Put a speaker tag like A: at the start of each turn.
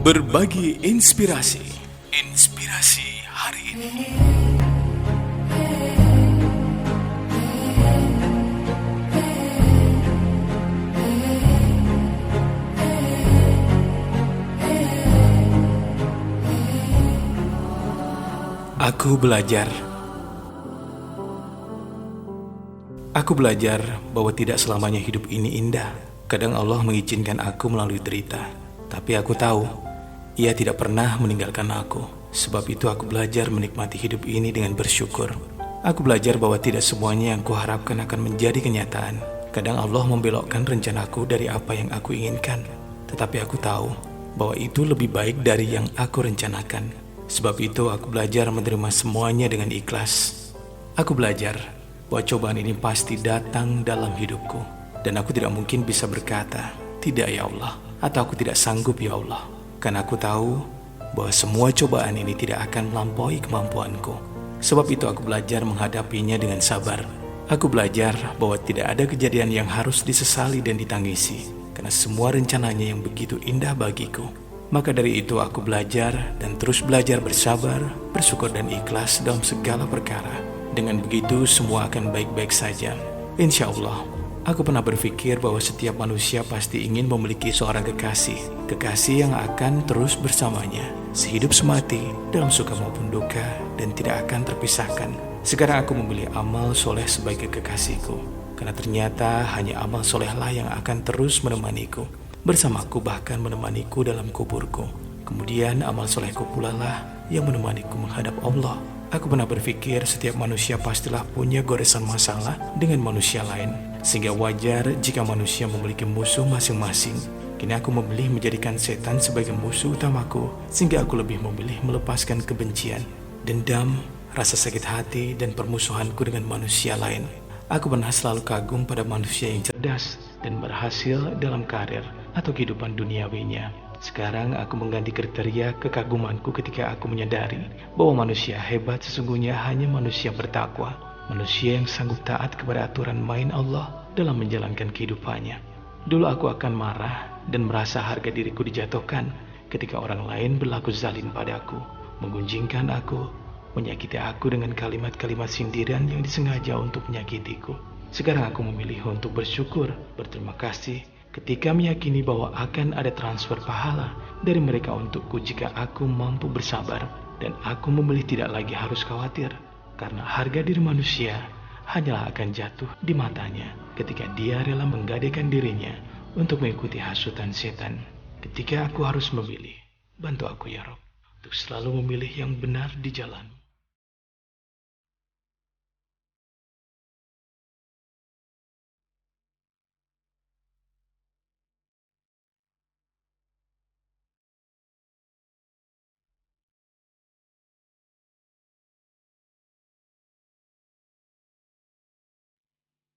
A: Berbagi inspirasi. Inspirasi hari ini. Aku belajar. Aku belajar bahwa tidak selamanya hidup ini indah. Kadang Allah mengizinkan aku melalui derita. Tapi aku tahu, Ia tidak pernah meninggalkan aku. Sebab itu aku belajar menikmati hidup ini dengan bersyukur. Aku belajar bahwa tidak semuanya yang kuharapkan akan menjadi kenyataan. Kadang Allah membelokkan rencanaku dari apa yang aku inginkan. Tetapi aku tahu bahwa itu lebih baik dari yang aku rencanakan. Sebab itu aku belajar menerima semuanya dengan ikhlas. Aku belajar bahwa cobaan ini pasti datang dalam hidupku. Dan aku tidak mungkin bisa berkata, "Tidak ya Allah," atau "Aku tidak sanggup ya Allah." Karena aku tahu bahwa semua cobaan ini tidak akan melampaui kemampuanku. Sebab itu aku belajar menghadapinya dengan sabar. Aku belajar bahwa tidak ada kejadian yang harus disesali dan ditangisi. Karena semua rencananya yang begitu indah bagiku. Maka dari itu aku belajar dan terus belajar bersabar, bersyukur dan ikhlas dalam segala perkara. Dengan begitu semua akan baik-baik saja. Insya Allah, aku pernah berpikir bahwa setiap manusia pasti ingin memiliki seorang kekasih. Kekasih yang akan terus bersamanya, sehidup semati, dalam suka maupun duka, dan tidak akan terpisahkan. Sekarang aku memilih amal soleh sebagai kekasihku. Karena ternyata hanya amal solehlah yang akan terus menemaniku. Bersamaku bahkan menemaniku dalam kuburku. Kemudian amal solehku pula lah yang menemaniku menghadap Allah. Aku pernah berpikir setiap manusia pastilah punya goresan masalah dengan manusia lain. Sehingga wajar jika manusia memiliki musuh masing-masing. Kini aku memilih menjadikan setan sebagai musuh utamaku. Sehingga aku lebih memilih melepaskan kebencian, dendam, rasa sakit hati, dan permusuhanku dengan manusia lain. Aku pernah selalu kagum pada manusia yang cerdas dan berhasil dalam karir atau kehidupan duniawinya. Sekarang aku mengganti kriteria kekagumanku ketika aku menyadari bahwa manusia hebat sesungguhnya hanya manusia bertakwa. Manusia yang sanggup taat kepada aturan main Allah dalam menjalankan kehidupannya. Dulu aku akan marah dan merasa harga diriku dijatuhkan ketika orang lain berlaku zalim padaku, menggunjingkan aku, menyakiti aku dengan kalimat-kalimat sindiran yang disengaja untuk menyakitiku. Sekarang aku memilih untuk bersyukur, berterima kasih ketika meyakini bahwa akan ada transfer pahala dari mereka untukku jika aku mampu bersabar. Dan aku memilih tidak lagi harus khawatir, karena harga diri manusia hanyalah akan jatuh di matanya ketika dia rela menggadaikan dirinya untuk mengikuti hasutan setan. Ketika aku harus memilih, bantu aku ya Rob, untuk selalu memilih yang benar di jalan.